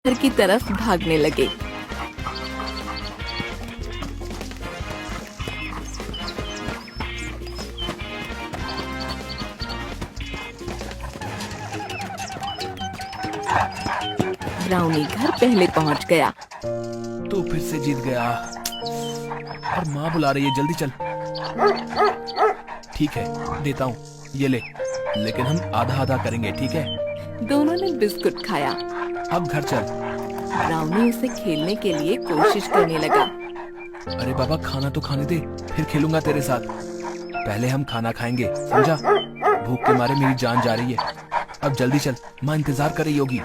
घर की तरफ भागने लगे। ब्राउनी घर पहले पहुंच गया। तू फिर से जीत गया और माँ बुला रही है, जल्दी चल। ठीक है, देता हूँ, ये ले, लेकिन हम आधा आधा करेंगे, ठीक है? दोनों ने बिस्कुट खाया। अब घर चल। ब्राउनी उसे खेलने के लिए कोशिश करने लगा। अरे बाबा, खाना तो खाने दे, फिर खेलूंगा तेरे साथ। पहले हम खाना खाएंगे, समझा? भूख के मारे मेरी जान जा रही है। अब जल्दी चल, माँ इंतजार कर रही होगी।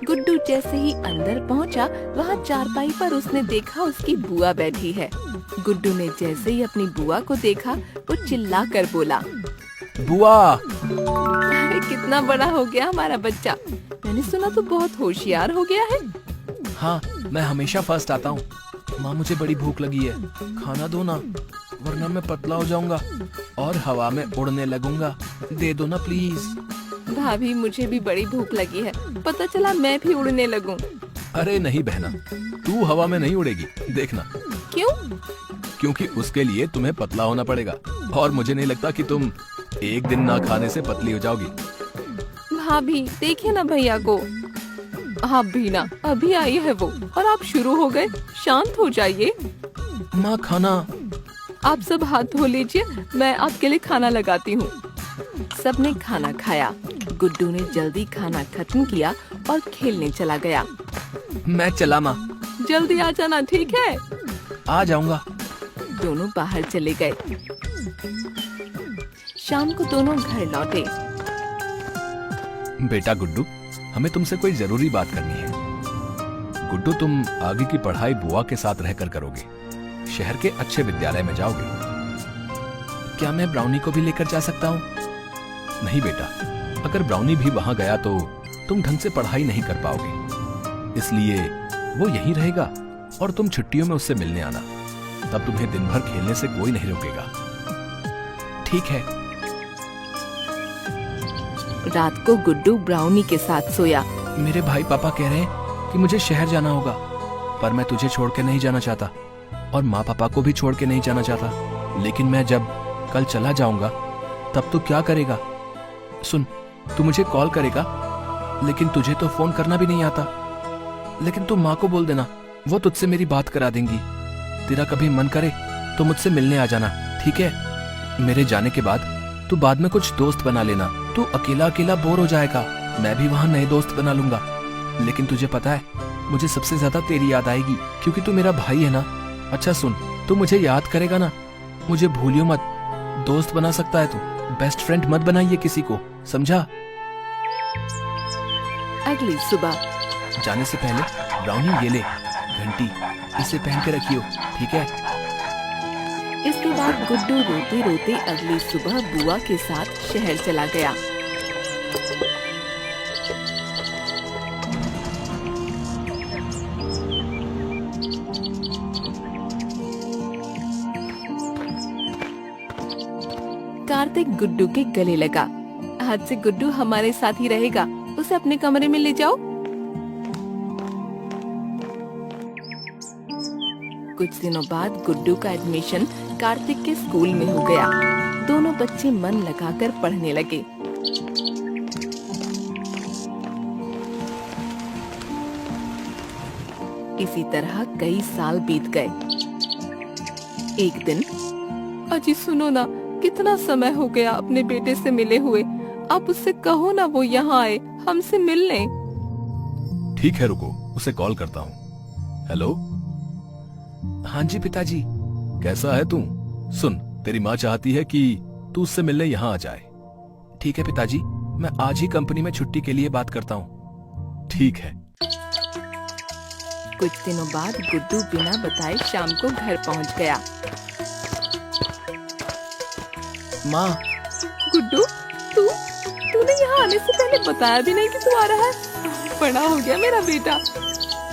गुड्डू जैसे ही अंदर पहुंचा, वहाँ चारपाई पर उसने देखा उसकी बुआ बैठी है। गुड्डू ने जैसे ही अपनी बुआ को देखा, वो चिल्ला कर बोला, बुआ! अरे कितना बड़ा हो गया हमारा बच्चा। मैंने सुना तो बहुत होशियार हो गया है। हाँ, मैं हमेशा फर्स्ट आता हूँ। माँ, मुझे बड़ी भूख लगी है, खाना दो ना, वरना मैं पतला हो जाऊंगा और हवा में उड़ने लगूंगा। दे दो ना प्लीज। भाभी, मुझे भी बड़ी भूख लगी है, पता चला मैं भी उड़ने लगूं। अरे नहीं बहना, तू हवा में नहीं उड़ेगी, देखना। क्यों? क्योंकि उसके लिए तुम्हें पतला होना पड़ेगा, और मुझे नहीं लगता कि तुम एक दिन ना खाने से पतली हो जाओगी। भाभी, देखिए ना भैया को। आप भी ना, अभी आई है वो, और आप शुरू हो गए। शांत हो जाइए। माँ, खाना। आप सब हाथ धो लीजिए, मैं आपके लिए खाना लगाती हूँ। सबने खाना खाया। गुड्डू ने जल्दी खाना खत्म किया और खेलने चला गया। मैं चला माँ। जल्दी आ जाना, ठीक है? आ जाऊंगा। दोनों बाहर चले गए। शाम को दोनों घर लौटे। बेटा गुड्डू, हमें तुमसे कोई जरूरी बात करनी है। गुड्डू, तुम आगे की पढ़ाई बुआ के साथ रहकर करोगे, शहर के अच्छे विद्यालय में जाओगे। क्या मैं ब्राउनी को भी लेकर जा सकता हूँ? नहीं बेटा, अगर ब्राउनी भी वहां गया तो तुम ढंग से पढ़ाई नहीं कर पाओगे, इसलिए वो यहीं रहेगा और तुम छुट्टियों में उससे मिलने आना। तब तुम्हें दिन भर खेलने से कोई नहीं रोकेगा। ठीक है। रात को गुड्डू ब्राउनी के साथ सोया। मेरे भाई पापा कह रहे हैं कि मुझे शहर जाना होगा, पर मैं तुझे छोड़ के नहीं जाना चाहता और माँ पापा को भी छोड़ के नहीं जाना चाहता। लेकिन मैं जब कल चला जाऊंगा तब तू क्या करेगा? सुन, तू मुझे कॉल करेगा, लेकिन तुझे तो फोन करना भी नहीं आता। लेकिन तू माँ को बोल देना, वो तुझसे मेरी बात करा देंगी। तेरा कभी मन करे तो मुझसे मिलने आ जाना, ठीक है? मेरे जाने के बाद तू बाद में कुछ दोस्त बना लेना। तू अकेला अकेला बोर हो जाएगा, मैं भी वहाँ नए दोस्त बना लूंगा। लेकिन तुझे पता है, मुझे सबसे ज्यादा तेरी याद आएगी, क्योंकि तू मेरा भाई है ना। अच्छा सुन, तू मुझे याद करेगा ना? मुझे भूलियो मत। दोस्त बना सकता है तू, बेस्ट फ्रेंड मत बनाइए किसी को, समझा? अगली सुबह जाने से पहले ब्राउनी, ये ले घंटी, इसे पहन के रखियो, ठीक है? इसके बाद गुड्डू रोते रोते अगली सुबह बुआ के साथ शहर चला गया। कार्तिक गुड्डू के गले लगा। आज से गुड्डू हमारे साथ ही रहेगा, उसे अपने कमरे में ले जाओ। कुछ दिनों बाद गुड्डू का एडमिशन कार्तिक के स्कूल में हो गया। दोनों बच्चे मन लगाकर पढ़ने लगे। इसी तरह कई साल बीत गए। एक दिन, अजी सुनो ना, कितना समय हो गया अपने बेटे से मिले हुए। आप उससे कहो ना वो यहाँ आए, हमसे मिलने। ठीक है, रुको, उसे कॉल करता हूँ। हेलो। हाँ जी पिताजी। कैसा है तू? सुन, तेरी माँ चाहती है कि तू उससे मिलने यहाँ आ जाए। ठीक है पिताजी, मैं आज ही कंपनी में छुट्टी के लिए बात करता हूँ। ठीक है। कुछ दिनों बाद गुड्डू बिना बताए शाम को घर पहुँच गया। माँ। गुड्डू, तूने यहाँ आने से पहले बताया भी नहीं कि तू आ रहा है। बड़ा हो गया मेरा बेटा।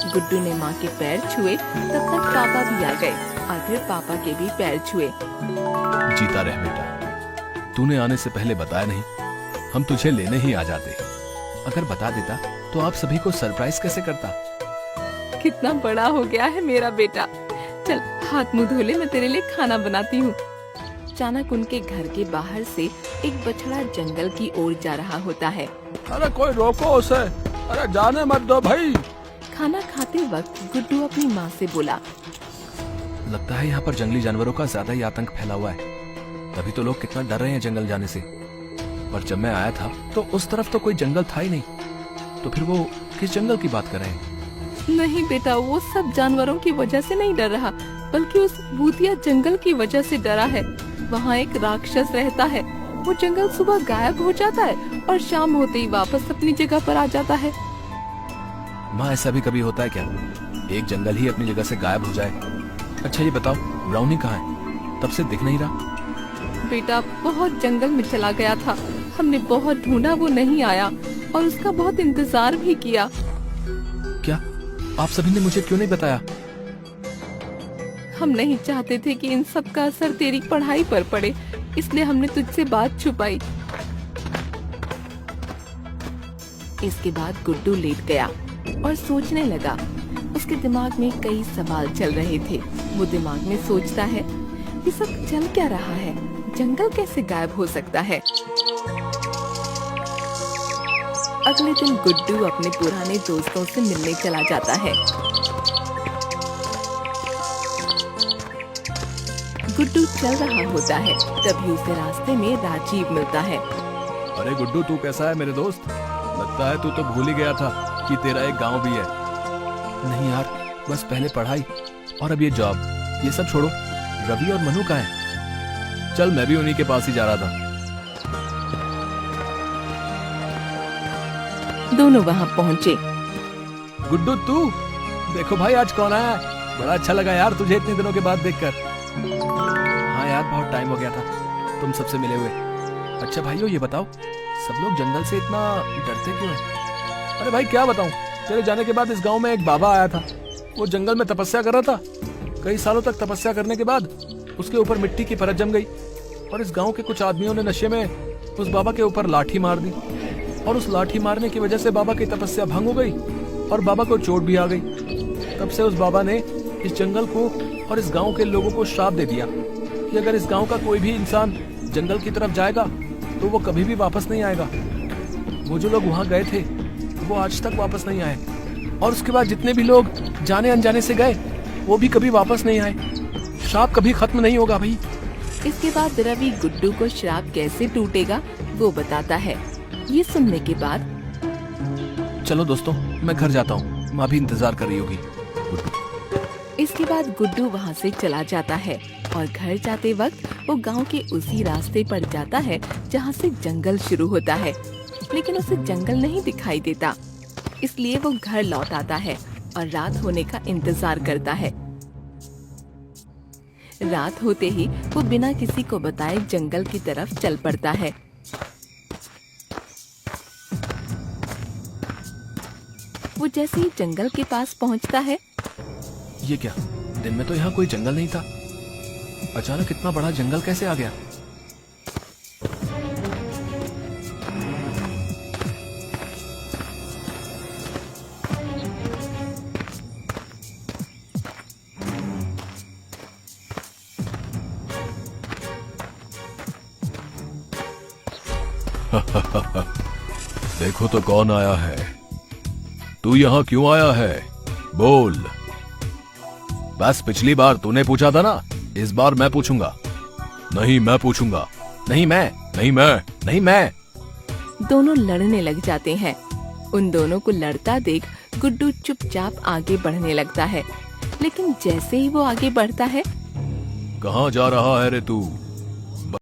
गुड्डू ने माँ के पैर छुए, तब तक पापा भी आ गए और फिर पापा के भी पैर छुए। जीता रह बेटा, तूने आने से पहले बताया नहीं, हम तुझे लेने ही आ जाते। अगर बता देता तो आप सभी को सरप्राइज कैसे करता। कितना बड़ा हो गया है मेरा बेटा। चल हाथ मुंह धो ले, मैं तेरे लिए खाना बनाती हूँ। अचानक उनके घर के बाहर से एक बछड़ा जंगल की ओर जा रहा होता है। अरे कोई रोको उसे, अरे जाने मत दो भाई। खाना खाते वक्त गुड्डू अपनी माँ से बोला, लगता है यहाँ पर जंगली जानवरों का ज्यादा ही आतंक फैला हुआ है, तभी तो लोग कितना डर रहे हैं जंगल जाने से। पर जब मैं आया था तो उस तरफ तो कोई जंगल था ही नहीं, तो फिर वो किस जंगल की बात कर रहे हैं? नहीं बेटा, वो सब जानवरों की वजह से नहीं डर रहा, बल्कि उस भूतिया जंगल की वजह से डरा है। वहाँ एक राक्षस रहता है। वो जंगल सुबह गायब हो जाता है और शाम होते ही वापस अपनी जगह पर आ जाता है। माँ, ऐसा भी कभी होता है क्या, एक जंगल ही अपनी जगह से गायब हो जाए? अच्छा ये बताओ, ब्राउनी कहाँ है? तब से दिख नहीं रहा। बेटा बहुत जंगल में चला गया था, हमने बहुत ढूंढा, वो नहीं आया और उसका बहुत इंतजार भी किया। क्या आप सभी ने मुझे क्यों नहीं बताया? हम नहीं चाहते थे कि इन सब का असर तेरी पढ़ाई पर पड़े, इसलिए हमने तुझसे बात छुपाई। इसके बाद गुड्डू लेट गया और सोचने लगा। उसके दिमाग में कई सवाल चल रहे थे। वो दिमाग में सोचता है, ये सब चल क्या रहा है, जंगल कैसे गायब हो सकता है। अगले दिन गुड्डू अपने पुराने दोस्तों से मिलने चला जाता है। गुड्डू चल रहा होता है, तभी उसे रास्ते में राजीव मिलता है। अरे गुड्डू, तू कैसा है मेरे दोस्त? लगता है तू तो भूल ही गया था कि तेरा एक गांव भी है। नहीं यार, बस पहले पढ़ाई और अब ये जॉब, ये सब छोड़ो। रवि और मनु कहाँ हैं? चल मैं भी उन्हीं के पास ही जा रहा था। दोनों वहाँ पहुँचे। गुड्डू तू, देखो भाई आज कौन आया है। बड़ा अच्छा लगा यार तुझे इतने दिनों के बाद देखकर। हाँ यार, बहुत टाइम हो गया था तुम सबसे मिले हुए। अच्छा भाइयों, ये बताओ सब लोग जंगल से इतना डरते क्यों हैं? अरे भाई क्या बताऊं, तेरे जाने के बाद इस गांव में एक बाबा आया था। वो जंगल में तपस्या कर रहा था। कई सालों तक तपस्या करने के बाद उसके ऊपर मिट्टी की परत जम गई और इस गांव के कुछ आदमियों ने नशे में उस बाबा के ऊपर लाठी मार दी और उस लाठी मारने की वजह से बाबा की तपस्या भंग हो गई और बाबा को चोट भी आ गई। तब से उस बाबा ने इस जंगल को और इस गांव के लोगों को श्राप दे दिया कि अगर इस गांव का कोई भी इंसान जंगल की तरफ जाएगा तो वो कभी भी वापस नहीं आएगा। वो जो लोग वहां गए थे वो आज तक वापस नहीं आए और उसके बाद जितने भी लोग जाने अनजाने से गए वो भी कभी वापस नहीं आए। श्राप कभी खत्म नहीं होगा भाई। इसके बाद रवि गुड्डू को श्राप कैसे टूटेगा वो बताता है। ये सुनने के बाद, चलो दोस्तों मैं घर जाता हूँ, माँ भी इंतजार कर रही होगी। इसके बाद गुड्डू वहाँ से चला जाता है और घर जाते वक्त वो गांव के उसी रास्ते पर जाता है जहाँ से जंगल शुरू होता है, लेकिन उसे जंगल नहीं दिखाई देता। इसलिए वो घर लौट आता है और रात होने का इंतजार करता है। रात होते ही वो बिना किसी को बताए जंगल की तरफ चल पड़ता है। वो जैसे ही जंगल के पास पहुंचता है, ये क्या, दिन में तो यहाँ कोई जंगल नहीं था, अचानक इतना बड़ा जंगल कैसे आ गया? देखो तो कौन आया है। तू यहाँ क्यों आया है, बोल। बस पिछली बार तूने पूछा था ना, इस बार मैं पूछूंगा। नहीं मैं पूछूंगा। नहीं मैं, नहीं मैं, नहीं मैं। दोनों लड़ने लग जाते हैं। उन दोनों को लड़ता देख गुड्डू चुपचाप आगे बढ़ने लगता है, लेकिन जैसे ही वो आगे बढ़ता है, कहाँ जा रहा है रे तू?